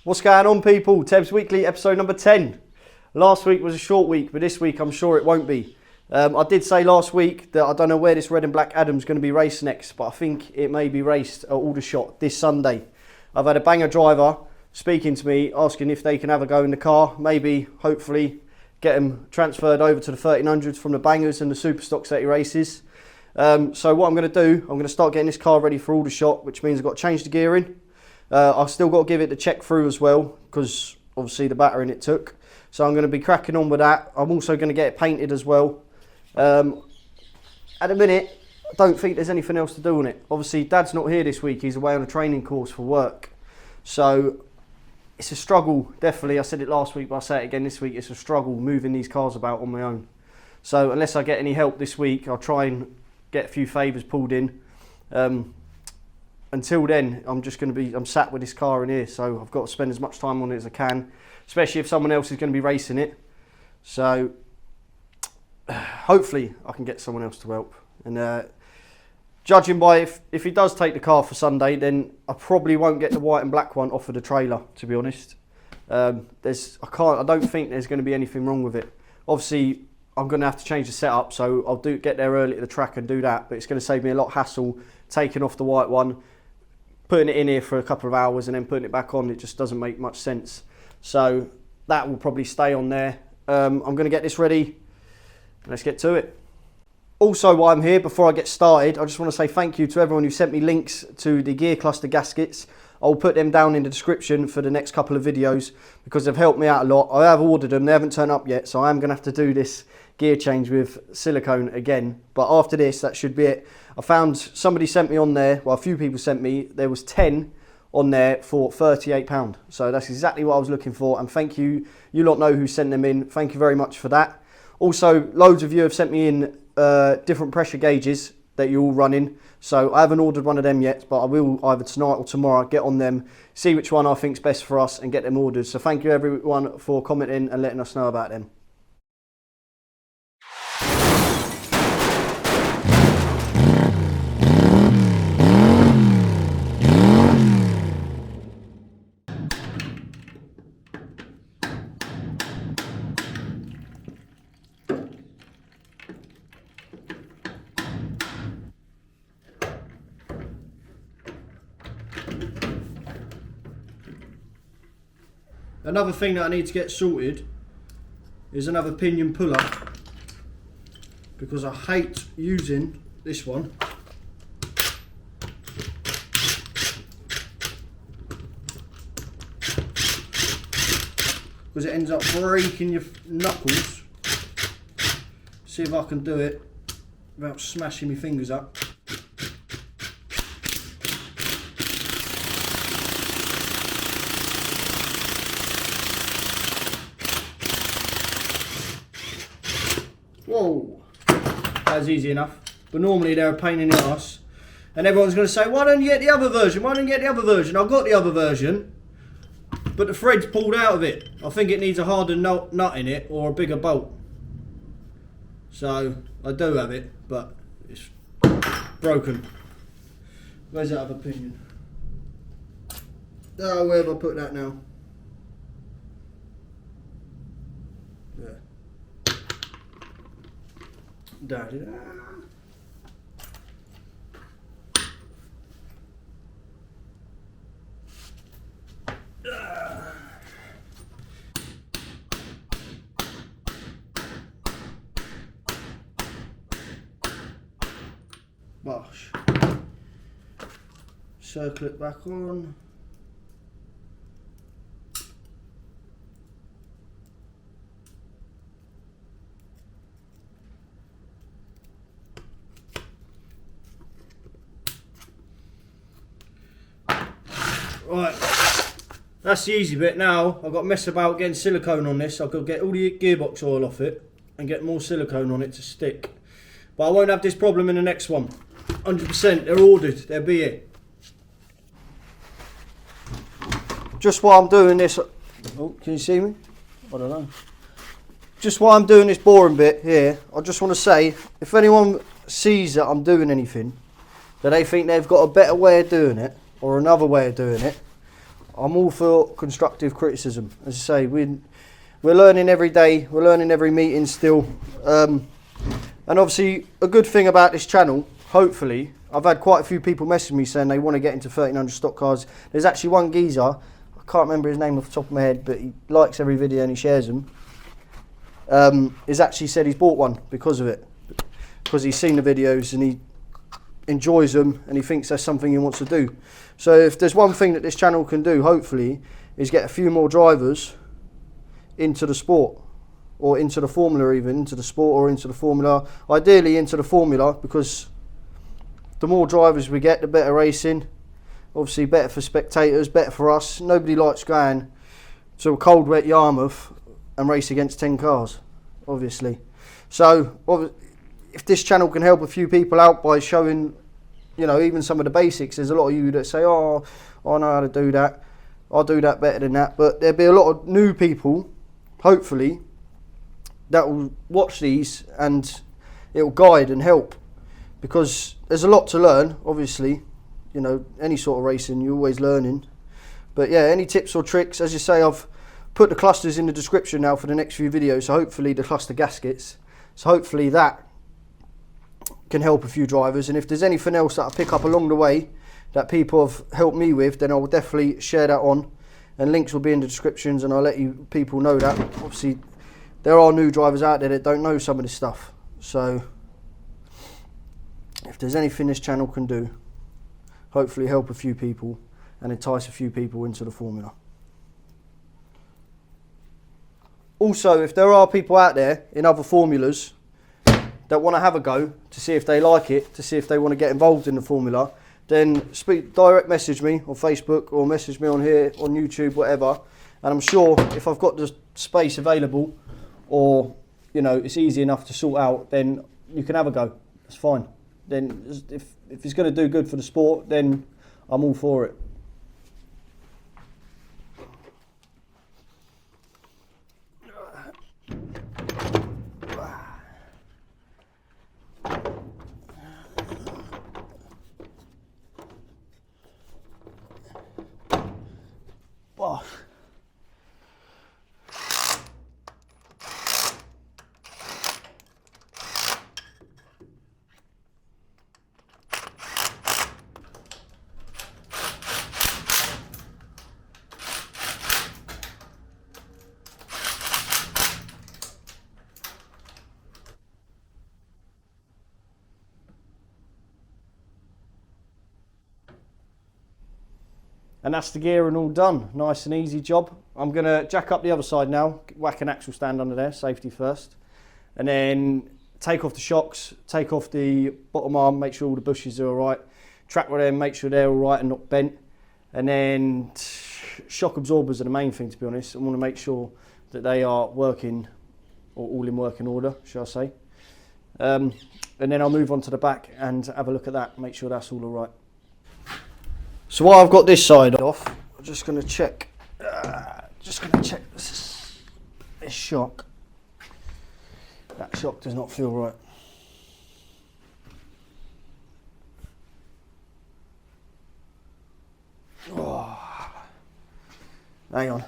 What's going on, people? Tebbz Weekly, episode number 10. Last week was a short week, but this week I'm sure it won't be. I did say last week that I don't know where this red and black Adam's going to be raced next, but I think it may be raced at Aldershot this Sunday. I've had a banger driver speaking to me, asking if they can have a go in the car, maybe, hopefully, get them transferred over to the 1300s from the bangers and the super stocks that he races. So what I'm going to do, I'm going to start getting this car ready for Aldershot, which means I've got to change the gearing. I've still got to give it the check through as well, because obviously the battering it took. So I'm going to be cracking on with that. I'm also going to get it painted as well. At the minute, I don't think there's anything else to do on it. Obviously, Dad's not here this week. He's away on a training course for work. So it's a struggle, definitely. I said it last week, but I'll say it again this week. It's a struggle moving these cars about on my own. So unless I get any help this week, I'll try and get a few favours pulled in. Until then, I'm sat with this car in here, so I've got to spend as much time on it as I can, especially if someone else is going to be racing it. So hopefully I can get someone else to help. And judging by if he does take the car for Sunday, then I probably won't get the white and black one off of the trailer, to be honest. I don't think there's going to be anything wrong with it. Obviously, I'm going to have to change the setup, so I'll get there early to the track and do that, but it's going to save me a lot of hassle taking off the white one, putting it in here for a couple of hours and then putting it back on. It just doesn't make much sense. So that will probably stay on there. I'm going to get this ready. Let's get to it. Also, while I'm here, before I get started, I just want to say thank you to everyone who sent me links to the gear cluster gaskets. I'll put them down in the description for the next couple of videos because they've helped me out a lot. I have ordered them, they haven't turned up yet, so I am going to have to do this gear change with silicone again. But after this, that should be it. I found somebody sent me on there, well, a few people sent me, there was 10 on there for £38. So that's exactly what I was looking for, and thank you. You lot know who sent them in. Thank you very much for that. Also, loads of you have sent me in different pressure gauges that you're all running. So I haven't ordered one of them yet, but I will either tonight or tomorrow get on them, see which one I think's best for us and get them ordered. So thank you everyone for commenting and letting us know about them. Another thing that I need to get sorted is another pinion puller, because I hate using this one. Because it ends up breaking your knuckles. See if I can do it without smashing my fingers up. Whoa, that's easy enough. But normally they're a pain in the ass. And everyone's going to say, why don't you get the other version? Why don't you get the other version? I've got the other version, but the thread's pulled out of it. I think it needs a harder nut in it or a bigger bolt. So I do have it, but it's broken. Where's that other pinion? Oh, where have I put that now? There. Da-da-da. Bosh. Circle it back on. Right, that's the easy bit. Now I've got to mess about getting silicone on this. I've got to get all the gearbox oil off it and get more silicone on it to stick. But I won't have this problem in the next one. 100%, they're ordered, they'll be here. Just while I'm doing this, oh, can you see me? I don't know. Just while I'm doing this boring bit here, I just want to say, if anyone sees that I'm doing anything, that they think they've got a better way of doing it, or another way of doing it, I'm all for constructive criticism. As I say, we're learning every day, we're learning every meeting still. And obviously, a good thing about this channel, hopefully, I've had quite a few people message me saying they want to get into 1300 stock cars. There's actually one geezer, I can't remember his name off the top of my head, but he likes every video and he shares them. He's actually said he's bought one because of it. Because he's seen the videos and he enjoys them and he thinks that's something he wants to do. So if there's one thing that this channel can do, hopefully, is get a few more drivers into the sport, or into the formula, even into the sport or into the formula. Ideally into the formula, because the more drivers we get, the better racing. Obviously better for spectators, better for us. Nobody likes going to a cold wet Yarmouth and race against 10 cars, obviously. So if this channel can help a few people out by showing, you know, even some of the basics. There's a lot of you that say, oh, I know how to do that, I'll do that better than that. But there'll be a lot of new people, hopefully, that will watch these and it will guide and help, because there's a lot to learn, obviously. You know, any sort of racing, you're always learning. But yeah, any tips or tricks, as you say, I've put the clusters in the description now for the next few videos, so hopefully the cluster gaskets, so hopefully that can help a few drivers. And if there's anything else that I pick up along the way that people have helped me with, then I will definitely share that on, and links will be in the descriptions, and I'll let you people know that. Obviously there are new drivers out there that don't know some of this stuff, so if there's anything this channel can do, hopefully help a few people and entice a few people into the formula. Also, if there are people out there in other formulas that want to have a go to see if they like it, to see if they want to get involved in the formula, then direct message me on Facebook or message me on here, on YouTube, whatever. And I'm sure if I've got the space available, or, you know, it's easy enough to sort out, then you can have a go. That's fine. Then if it's going to do good for the sport, then I'm all for it. Oh. And that's the gearing all done. Nice and easy job. I'm going to jack up the other side now, whack an axle stand under there, safety first, and then take off the shocks, take off the bottom arm, make sure all the bushes are all right, track with them, make sure they're all right and not bent, and then shock absorbers are the main thing, to be honest. I want to make sure that they are working, or all in working order, shall I say. And then I'll move on to the back and have a look at that, make sure that's all right. So while I've got this side off, I'm just going to check. This shock. That shock does not feel right. Oh, hang on.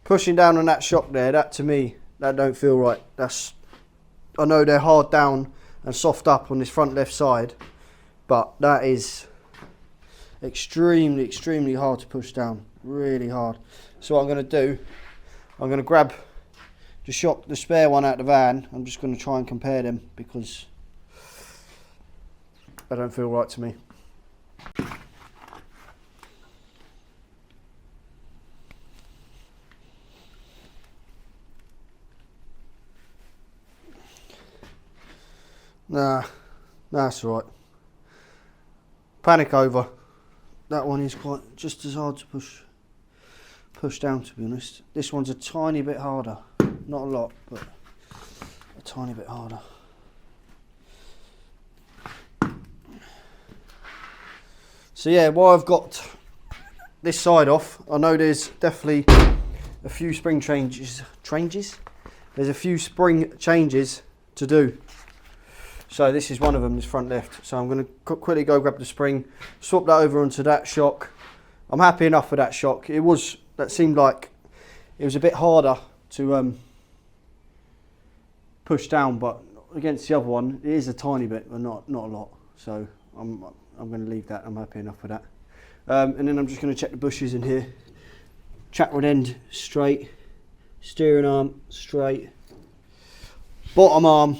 Pushing down on that shock there, that to me, that don't feel right. I know they're hard down and soft up on this front left side, but that is extremely hard to push down, really hard. So what I'm going to do, I'm going to grab the spare one out of the van. I'm just going to try and compare them, because they don't feel right to me. Nah, that's all right. Panic over. That one is quite just as hard to push down, to be honest. This one's a tiny bit harder. Not a lot, but a tiny bit harder. So yeah, while I've got this side off, I know there's definitely a few spring changes. There's a few spring changes to do. So this is one of them, this front left. So I'm going to quickly go grab the spring, swap that over onto that shock, I'm happy enough with that shock. That seemed like it was a bit harder to push down, but against the other one, it is a tiny bit, but not a lot. So I'm going to leave that. I'm happy enough with that. And then I'm just going to check the bushes in here. Track rod end straight, steering arm straight, bottom arm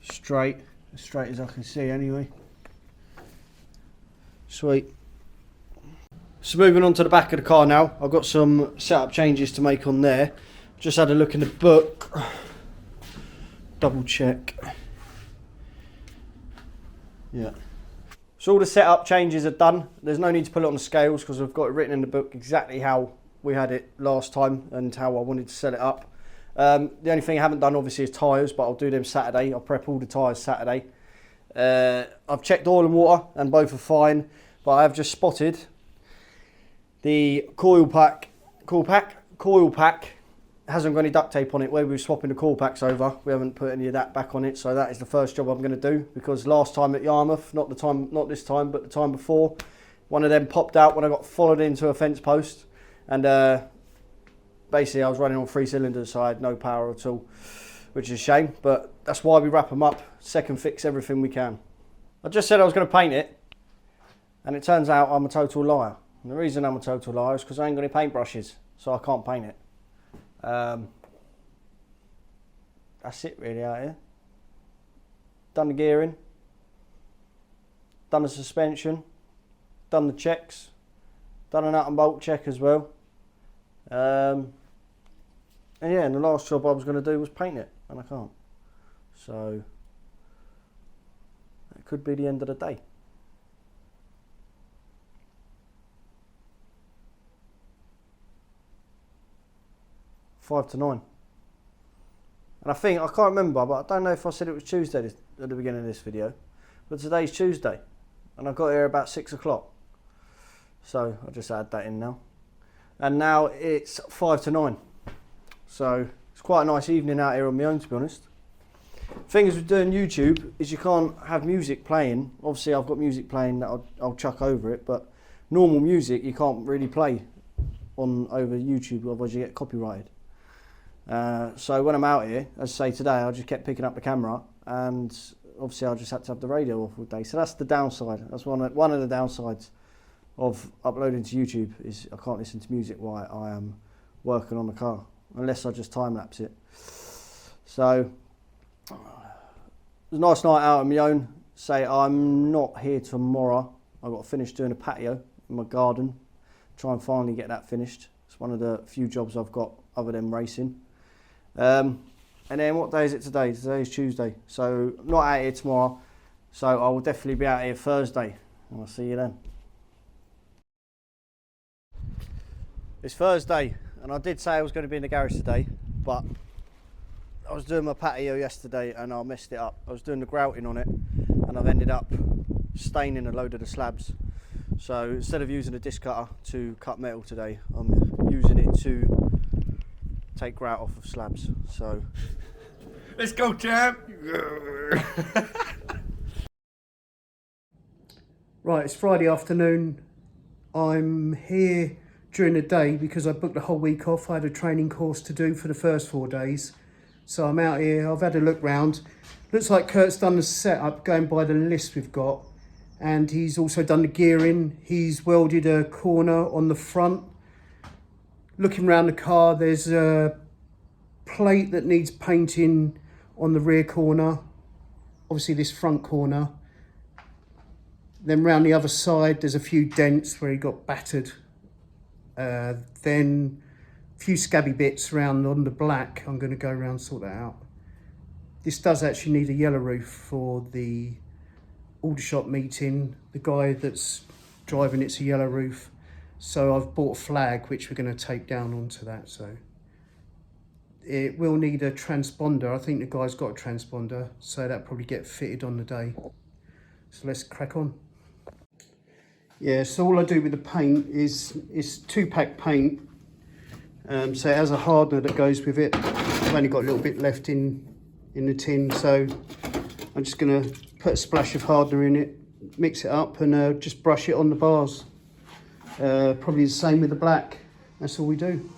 straight, as straight as I can see anyway. Sweet. So moving on to the back of the car now. I've got some setup changes to make on there. Just had a look in the book. Double check. Yeah. So all the setup changes are done. There's no need to put it on the scales because I've got it written in the book exactly how we had it last time and how I wanted to set it up. The only thing I haven't done obviously is tyres, but I'll do them Saturday. I'll prep all the tyres Saturday. I've checked oil and water and both are fine, but I have just spotted the coil pack hasn't got any duct tape on it. Where we were swapping the coil packs over, we haven't put any of that back on it, so that is the first job I'm going to do, because last time at Yarmouth, not this time, but the time before, one of them popped out when I got followed into a fence post, and basically I was running on 3 cylinders, so I had no power at all, which is a shame, but that's why we wrap them up, second fix everything we can. I just said I was going to paint it, and it turns out I'm a total liar. And the reason I'm a total liar is because I ain't got any paintbrushes, so I can't paint it. That's it really out here. Done the gearing, done the suspension, done the checks, done a nut and bolt check as well. And yeah, and the last job I was going to do was paint it, and I can't. So that could be the end of the day. Five to 9. And I can't remember, but I don't know if I said it was Tuesday at the beginning of this video, but today's Tuesday, and I got here about 6 o'clock. So I'll just add that in now. And now it's 5 to 9. So it's quite a nice evening out here on my own, to be honest. Things with doing YouTube is you can't have music playing. Obviously I've got music playing that I'll chuck over it, but normal music you can't really play over YouTube, otherwise you get copyrighted. So when I'm out here, as I say today, I just kept picking up the camera, and obviously I just had to have the radio off all day. So that's the downside. That's one of the downsides of uploading to YouTube, is I can't listen to music while I am working on the car, unless I just time lapse it. So it was a nice night out on my own. Say I'm not here tomorrow. I've got to finish doing a patio in my garden. Try and finally get that finished. It's one of the few jobs I've got other than racing. And then what day is it today? Today is Tuesday. So I'm not out here tomorrow. So I will definitely be out here Thursday. And I'll see you then. It's Thursday, and I did say I was going to be in the garage today, but I was doing my patio yesterday and I messed it up. I was doing the grouting on it, and I've ended up staining a load of the slabs. So instead of using a disc cutter to cut metal today, I'm using it to take grout off of slabs. So let's go, champ. Right, it's Friday afternoon. I'm here during the day because I booked the whole week off. I had a training course to do for the first 4 days. So I'm out here, I've had a look round. Looks like Kurt's done the setup going by the list we've got. And he's also done the gearing. He's welded a corner on the front. Looking around the car, there's a plate that needs painting on the rear corner. Obviously this front corner. Then round the other side, there's a few dents where he got battered. Then a few scabby bits around on the black. I'm going to go around and sort that out. This does actually need a yellow roof for the Aldershot meeting. The guy that's driving it's a yellow roof. So I've bought a flag which we're going to tape down onto that. So it will need a transponder. I think the guy's got a transponder, so that'll probably get fitted on the day. So let's crack on. Yeah, so all I do with the paint is 2-pack paint. So it has a hardener that goes with it. I've only got a little bit left in the tin, so I'm just going to put a splash of hardener in it, mix it up and just brush it on the bars. Probably the same with the black. That's all we do.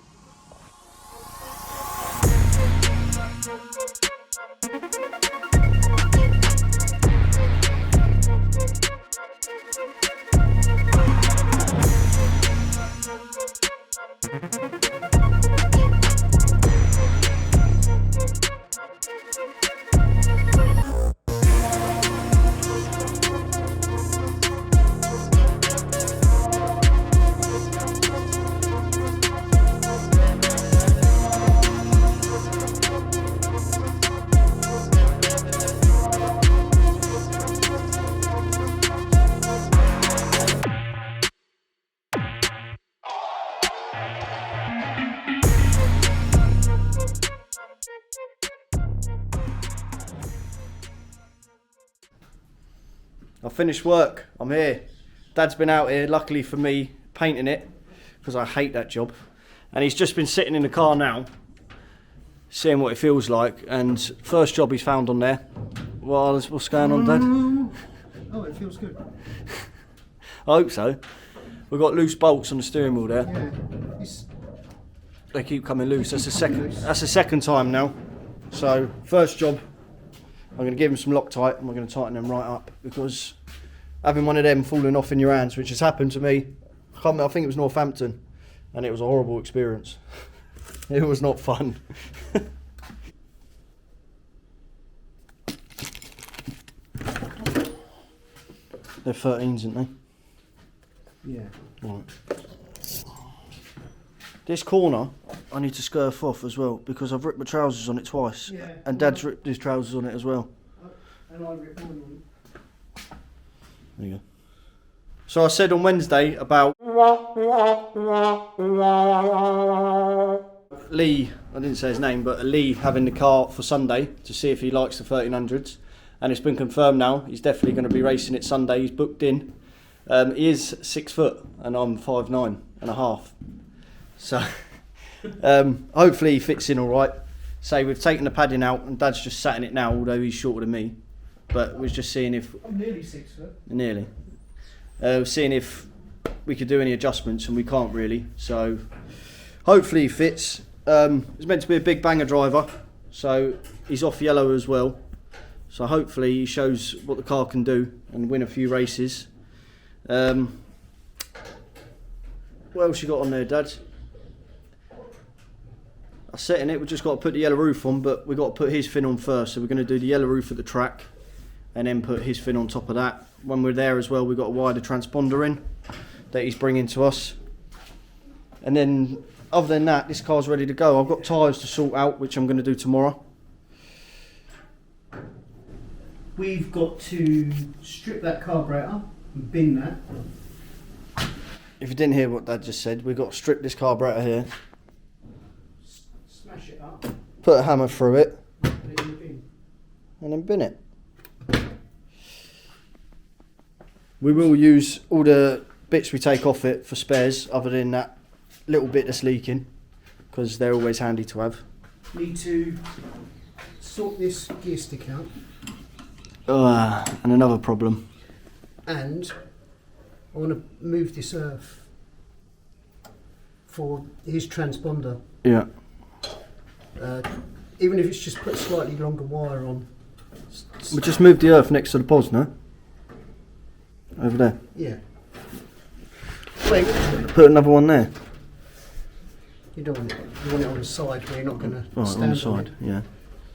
I finished work, I'm here. Dad's been out here, luckily for me, painting it, because I hate that job. And he's just been sitting in the car now, seeing what it feels like, and first job he's found on there. Well, what's going on, Dad? Oh, it feels good. I hope so. We've got loose bolts on the steering wheel there. Yeah. They keep coming loose. That's the second time now. So, first job, I'm going to give them some Loctite and we're going to tighten them right up, because having one of them falling off in your hands, which has happened to me, I think it was Northampton, and it was a horrible experience. It was not fun. They're 13s, aren't they? Yeah. Right. This corner, I need to scurf off as well, because I've ripped my trousers on it twice. Yeah. And Dad's ripped his trousers on it as well. And I ripped mine on. There you go. So I said on Wednesday about Lee, I didn't say his name, but Lee having the car for Sunday to see if he likes the 1300s. And it's been confirmed now, he's definitely going to be racing it Sunday, he's booked in. He is 6 foot and I'm 5'9" and a half. So hopefully he fits in all right. So we've taken the padding out and Dad's just sat in it now, although he's shorter than me. But we're just seeing if... I'm nearly 6 foot. Nearly. Seeing if we could do any adjustments, and we can't really. So hopefully he fits. He's meant to be a big banger driver, so he's off yellow as well. So hopefully he shows what the car can do and win a few races. What else you got on there, Dad? I set in it, we've just got to put the yellow roof on, but we've got to put his fin on first. So we're going to do the yellow roof at the track and then put his fin on top of that. When we're there as well, we've got to wire the transponder in that he's bringing to us. And then other than that, this car's ready to go. I've got tyres to sort out, which I'm going to do tomorrow. We've got to strip that carburetor and bin that. If you didn't hear what Dad just said, we've got to strip this carburetor here, Smash it up, put a hammer through it, put it in the bin. and then bin it. We will use all the bits we take off it for spares, other than that little bit that's leaking, because they're always handy to have. Need to sort this gear stick out. And another problem. And I want to move this earth for his transponder. Yeah. Even if it's just put a slightly longer wire on. We just moved the earth next to the pos, no? Over there. Yeah. Wait, Put another one there. you don't want it. You want it on the side where you're not going to Right, stand on the side, it. yeah.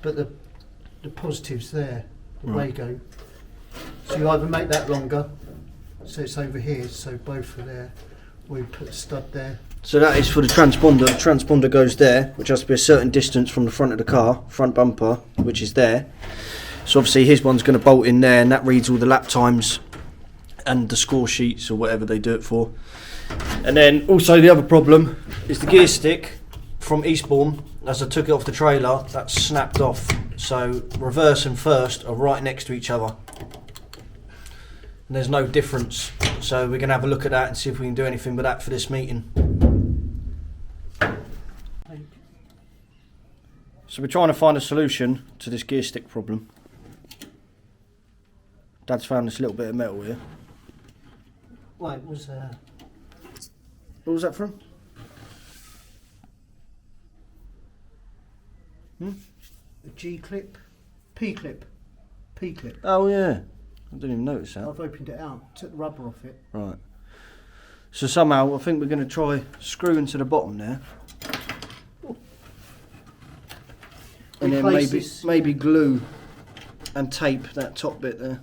But the positive's there, the Right. Wago. So you either make that longer, so it's over here, so both are there, or you put a stud there. So that is for the transponder. The transponder goes there, which has to be a certain distance from the front of the car, front bumper, which is there. So obviously his one's going to bolt in there, and that reads all the lap times and the score sheets or whatever they do it for. And then also the other problem is the gear stick from Eastbourne. As I took it off the trailer, that snapped off. So reverse and first are right next to each other. And there's no difference. So we're going to have a look at that and see if we can do anything with that for this meeting. So we're trying to find a solution to this gear stick problem. Dad's found this little bit of metal here. Well, it was What was that from? a G-clip, P-clip, P-clip. Oh yeah, I didn't even notice that. I've opened it out, took the rubber off it. Right. So somehow I think we're going to try screwing to the bottom there. And then Replace this, maybe glue and tape that top bit there.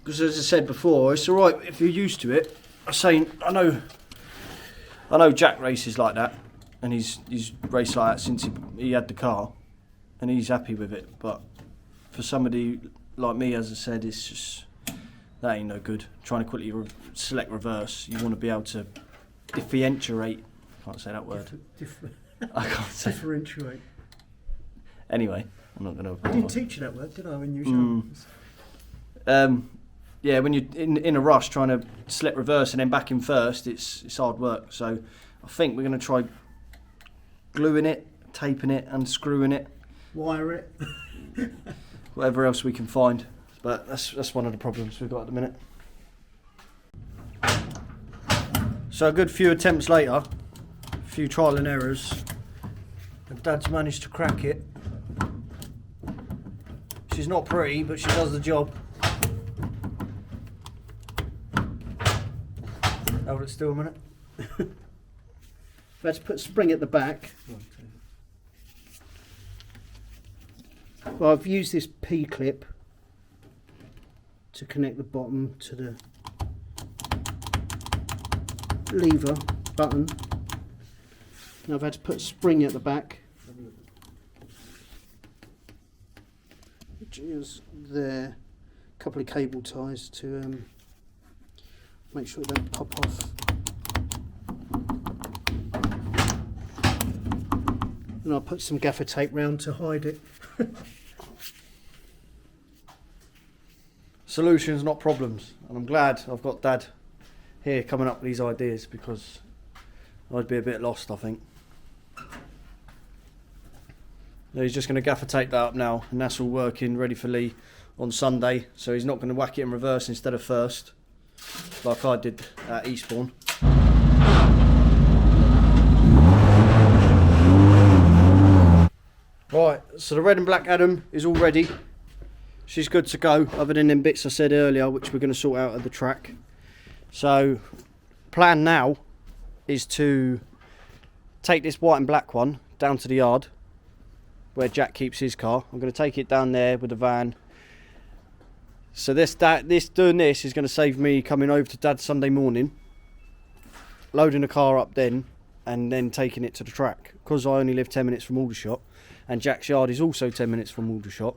Because as I said before, it's alright if you're used to it. I know Jack races like that, and he's raced like that since he had the car, and he's happy with it. But for somebody like me, as I said, it's just, that ain't no good. Trying to quickly select reverse, you want to be able to differentiate. I can't say that word. I can't say. Differentiate. Anyway, I'm not going to. I didn't teach you that word, did I, when you were young? Yeah, when you're in a rush trying to select reverse and then back in first, it's hard work. So I think we're going to try gluing it, taping it, unscrewing it, Wire it. whatever else we can find. But that's one of the problems we've got at the minute. So a good few attempts later, a few trial and errors, and Dad's managed to crack it. She's not pretty, but she does the job. Hold it still a minute. Let's put spring at the back. Well, I've used this P-clip to connect the bottom to the lever button. Now I've had to put spring at the back, which is there. A couple of cable ties to make sure it don't pop off. And I'll put some gaffer tape round to hide it. Solutions, not problems. And I'm glad I've got Dad here coming up with these ideas, because I'd be a bit lost, I think. So he's just going to gaffer tape that up now, and that's all working, ready for Lee on Sunday. So he's not going to whack it in reverse instead of first, like I did at Eastbourne. Right, so the red and black Adam is all ready. She's good to go, other than them bits I said earlier, which we're going to sort out at the track. So, plan now is to take this white and black one down to the yard where Jack keeps his car. I'm going to take it down there with the van. So doing this is going to save me coming over to Dad's Sunday morning, loading the car up then, and then taking it to the track. Because I only live 10 minutes from Aldershot, and Jack's yard is also 10 minutes from Aldershot,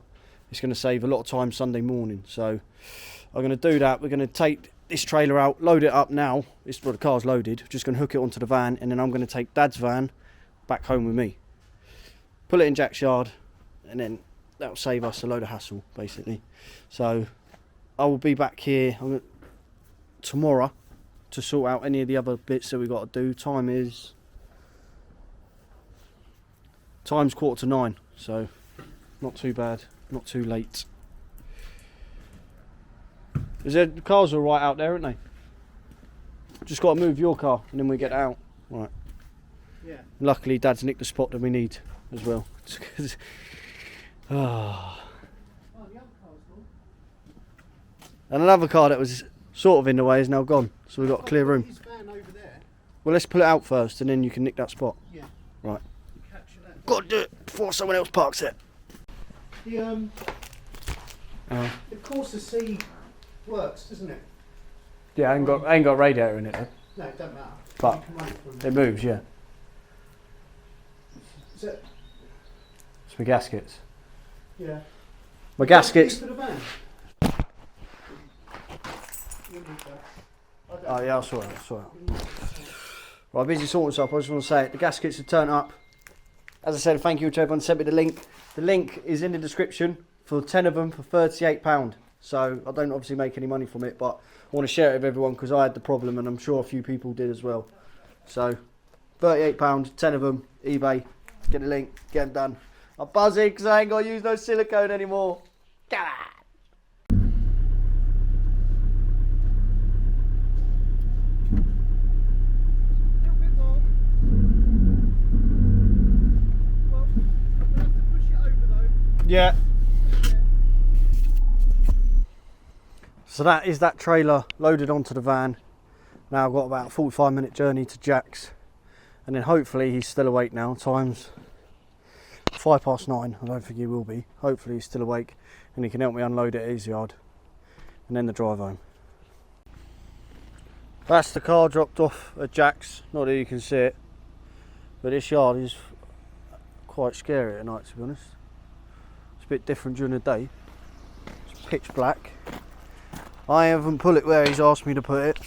it's going to save a lot of time Sunday morning. So I'm going to do that. We're going to take this trailer out, load it up now. The car's loaded. Just going to hook it onto the van, and then I'm going to take Dad's van back home with me. Put it in Jack's yard, and then that'll save us a load of hassle, basically. So I will be back here tomorrow to sort out any of the other bits that we've got to do. Time's 9:15, so not too bad, not too late. The cars are right out there, aren't they? Just got to move your car and then we get out. Right. Yeah. Luckily Dad's nicked the spot that we need as well. And another car that was sort of in the way is now gone, so we've got a clear room. His van over there. Well, let's pull it out first and then you can nick that spot. Yeah. Right. Capture that. Got to do it before someone else parks it. The Corsa C works, doesn't it? Yeah, I ain't got radiator in it though. No, it doesn't matter. But You can run it from it moves, yeah. Is that, It's my gaskets. yeah. My gaskets. For the van? Oh yeah, I'll sort it. Right, busy sorting stuff. I just want to say it. The gaskets have turned up. As I said, thank you to everyone who sent me the link. The link is in the description for 10 of them for £38. So I don't obviously make any money from it, but I want to share it with everyone because I had the problem and I'm sure a few people did as well. So £38, 10 of them, eBay. Get the link, get them done. I'm buzzing because I ain't got to use no silicone anymore. Come on. A little bit more. Well, I'm going to have to push it over though. Yeah. So that is that trailer loaded onto the van. Now I've got about a 45-minute journey to Jack's, and then hopefully he's still awake now. Time's 9:05. I don't think he will be. Hopefully he's still awake and he can help me unload it at his yard, and then the drive home. That's the car dropped off at Jack's. Not that you can see it, but this yard is quite scary at night, to be honest. It's a bit different during the day. It's pitch black. I haven't put it where he's asked me to put it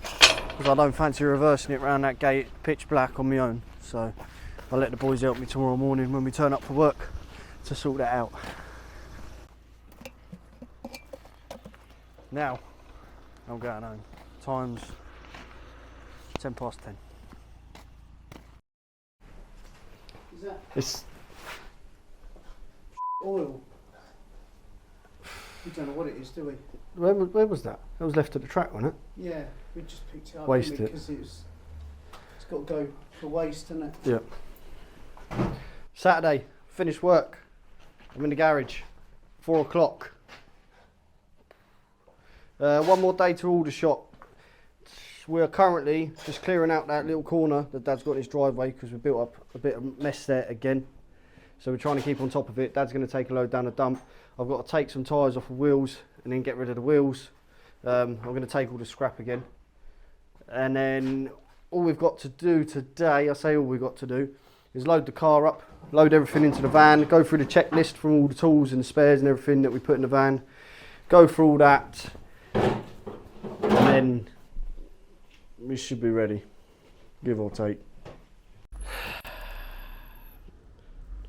because I don't fancy reversing it around that gate pitch black on my own. So I'll let the boys help me tomorrow morning when we turn up for work to sort that out. Now I'm going home. Time's 10:10. Is that It's oil? We don't know what it is, do we? where was that? That was left at the track, wasn't it? Yeah, we just picked it up. Wasted it. Because it's got to go for waste, isn't it? Yeah. Saturday, finished work. I'm in the garage. 4 o'clock. One more day to order shop. We're currently just clearing out that little corner that Dad's got in his driveway because we built up a bit of mess there again. So we're trying to keep on top of it. Dad's going to take a load down the dump. I've got to take some tyres off the wheels and then get rid of the wheels. I'm going to take all the scrap again. And then all we've got to do today, I say all we've got to do, is load the car up, load everything into the van, go through the checklist from all the tools and spares and everything that we put in the van, go through all that, and then we should be ready, give or take.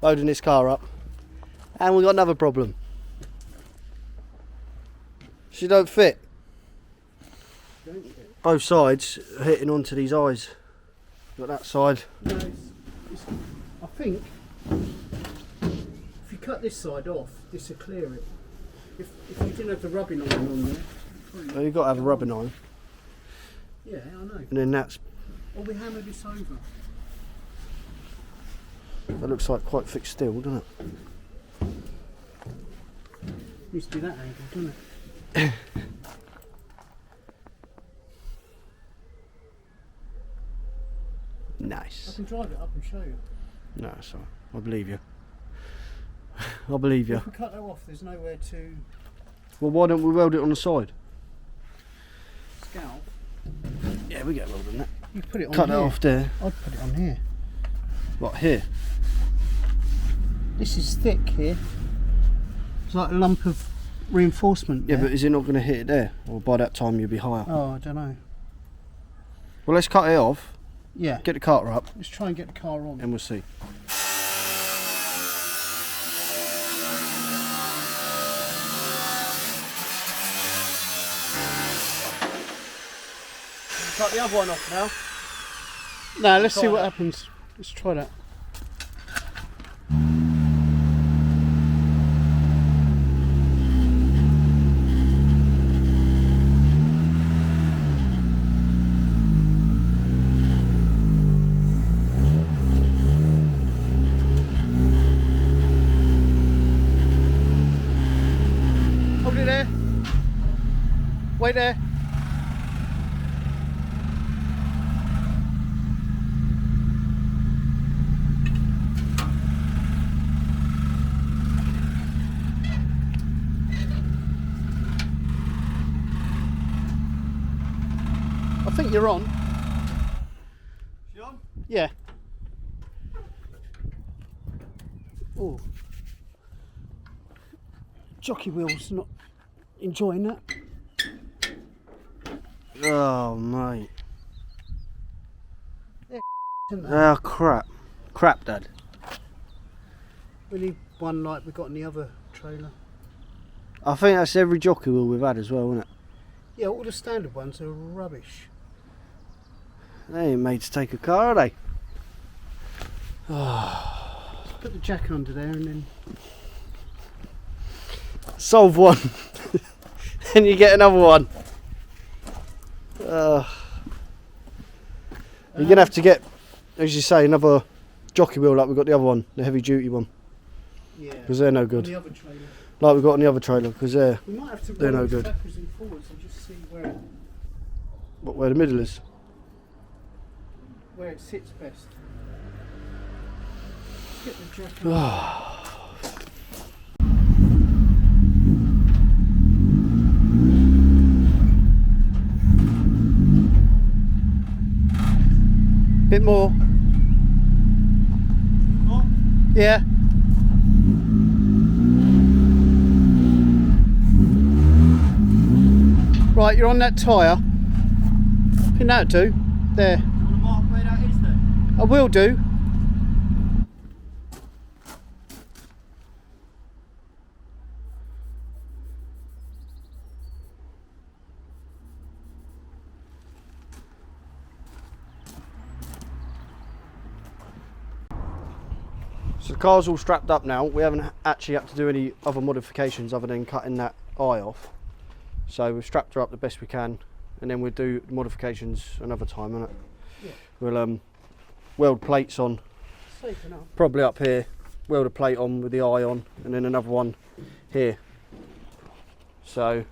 Loading this car up, and we've got another problem. She don't fit. Both sides are hitting onto these eyes. Got that side. No, I think if you cut this side off, this will clear it. If you didn't have the rubbing iron on there. Well, you've got to have a rubbing iron. Yeah, I know. And then that's, Or we hammer this over. that looks like quite thick steel, doesn't it? Needs to be that angle, doesn't it? Nice. I can drive it up and show you. No, it's alright. I believe you. I believe you. If we cut that off, there's nowhere to Well, why don't we weld it on the side? scalp. Yeah, we get welding that. You put it on Cut here. it off there. I'd put it on here. What, here? This is thick here. It's like a lump of reinforcement. Yeah, there. but is it not going to hit it there? Or by that time you'll be higher? Oh, I don't know. Well, let's cut it off, Yeah. get the carter up, Let's try and get the car on. and we'll see. Cut the other one off now. No, let's see Try what that. happens. Let's try that. Hold it there. Wait there. I think you're on. You on? Yeah. Oh. Jockey wheels not enjoying that. Oh, mate. Isn't they? Oh, crap. Crap, Dad. We need one like we got in the other trailer. I think that's every jockey wheel we've had as well, isn't it? Yeah, all the standard ones are rubbish. They ain't made to take a car, are they? Put the jack under there and then... Solve one. And you get another one. You're going to have to get, as you say, another jockey wheel like we've got the other one, the heavy duty one. Yeah. Because they're no good. On the other trailer. Like we've got on the other trailer, because We might have to they're roll no it good. backwards and forwards and just see where Where the middle is. it sits best. Get the jack under. Bit more. What? Yeah. Right, you're on that tyre. Pin that do. There. Do you want to mark where that is then? I will do. So the car's all strapped up now. We haven't actually had to do any other modifications other than cutting that eye off. So we've strapped her up the best we can, and then we'll do modifications another time, innit? Yeah. We'll weld plates on, Safe enough. probably up here, weld a plate on with the eye on, and then another one here. So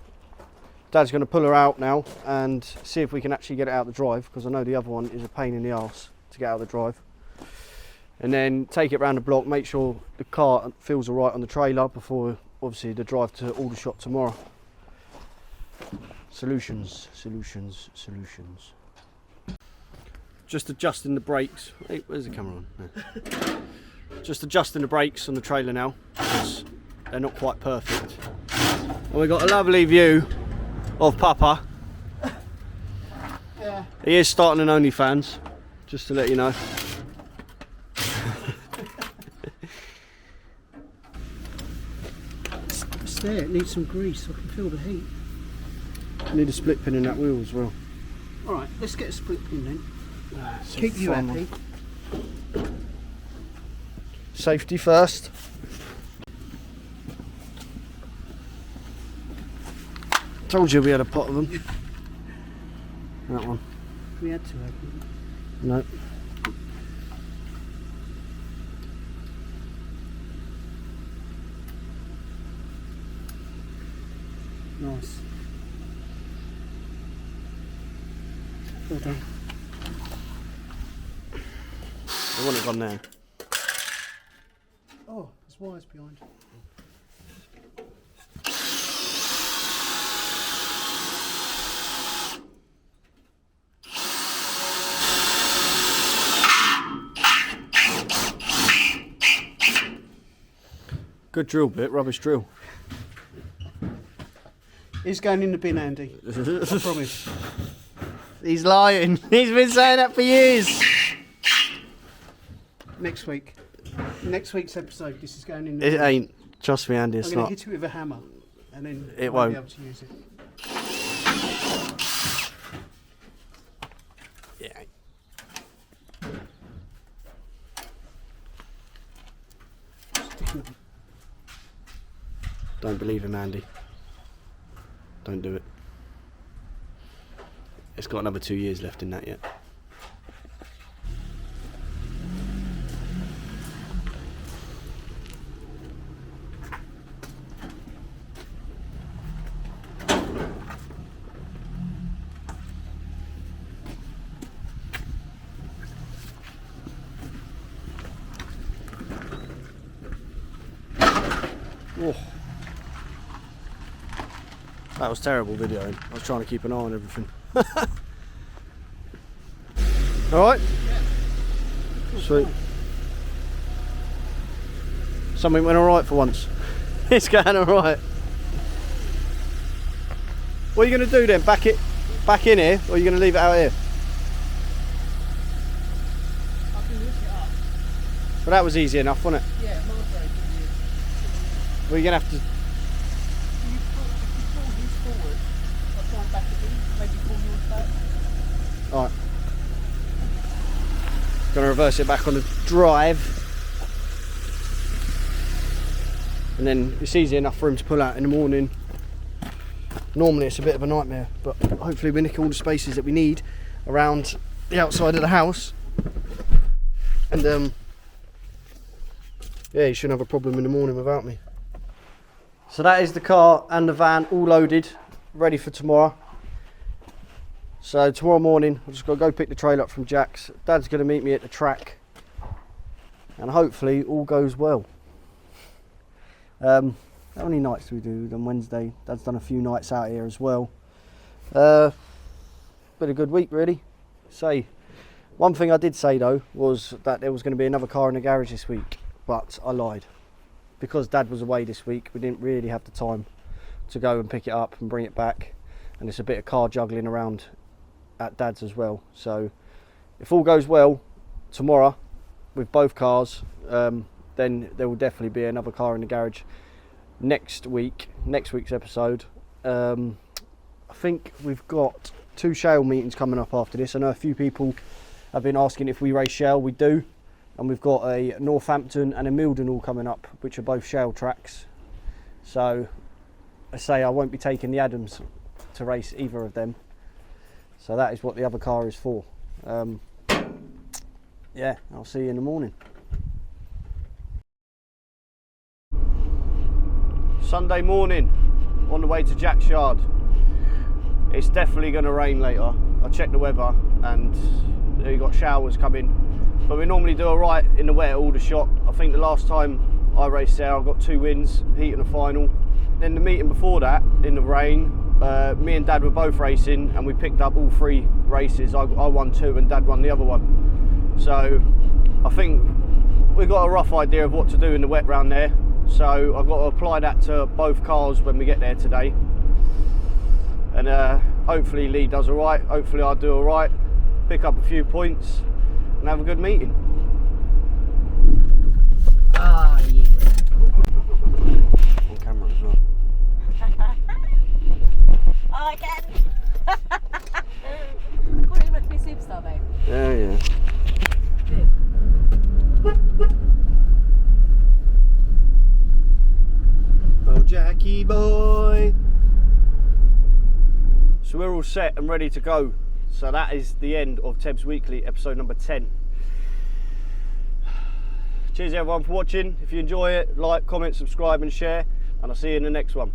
Dad's going to pull her out now and see if we can actually get it out the drive, because I know the other one is a pain in the arse to get out the drive. And then take it round the block, make sure the car feels alright on the trailer before obviously the drive to Aldershot tomorrow. Solutions. Just adjusting the brakes. Hey, where's the camera on? There. Just adjusting the brakes on the trailer now, because they're not quite perfect. And we've got a lovely view of Papa. Yeah. He is starting an OnlyFans, just to let you know. It's there. It needs some grease. I can feel the heat. Need a split pin in that wheel as well. All right, let's get a split pin then. It's Keep you fun happy. Safety first. Told you we had a pot of them. That one. We had to open it. No. Nice. Well done. I want it gone there. Oh, there's wires behind. Good drill bit, rubbish drill. He's going in the bin, Andy. I promise. He's lying. He's been saying that for years. Next week. Next week's episode, this is going in the bin. It ain't. Trust me, Andy, I'm it's going to not. hit it with a hammer and then It I won't. be able to use it. Yeah. Don't believe him, Andy. Don't do it. It's got another 2 years left in that yet. Oh. That was terrible videoing. I was trying to keep an eye on everything. Alright? Yeah. Sweet. Something went alright for once. It's going alright. What are you going to do then? Back in here, or are you going to leave it out here? I can lift it up. But that was easy enough, wasn't it? Yeah, my brake is Well, you're going to have to... If you pull his forward, I'll try and back it in, maybe pull yours back. Alright. Going to reverse it back on the drive. and then it's easy enough for him to pull out in the morning. Normally it's a bit of a nightmare, but hopefully we nick all the spaces that we need around the outside of the house, and yeah, he shouldn't have a problem in the morning without me. So that is the car and the van all loaded, ready for tomorrow. So tomorrow morning I've just got to go pick the trailer up from Jack's. Dad's going to meet me at the track, and hopefully all goes well. How many nights do we do on Wednesday? Dad's done a few nights out here as well. Been a good week really. One thing I did say though was that there was going to be another car in the garage this week, but I lied. Because Dad was away this week, we didn't really have the time to go and pick it up and bring it back, and it's a bit of car juggling around at Dad's as well. So if all goes well tomorrow with both cars, then there will definitely be another car in the garage next week's episode. I think we've got 2 shale meetings coming up after this. I know a few people have been asking if we race shale. We do, and we've got a Northampton and a Mildenhall coming up, which are both shale tracks. So I say I won't be taking the Adams to race either of them, so that is what the other car is for. Yeah, I'll see you in the morning. Sunday morning, on the way to Jack's yard. It's definitely going to rain later. I checked the weather and we've got showers coming, but we normally do alright in the wet at Aldershot. I think the last time I raced there I got 2 wins, heat and a final. Then the meeting before that, in the rain, me and Dad were both racing and we picked up all 3 races. I won 2 and Dad won the other one. So I think we've got a rough idea of what to do in the wet round there. So I've got to apply that to both cars when we get there today. And hopefully Lee does alright, hopefully I do alright, pick up a few points and have a good meeting. Ah, yeah. On camera as well. I can. What, you meant to be a superstar, babe? Yeah. Oh, Jackie boy. So we're all set and ready to go. So that is the end of Tebbz Weekly, episode number 10. Cheers everyone for watching. If you enjoy it, like, comment, subscribe and share, and I'll see you in the next one.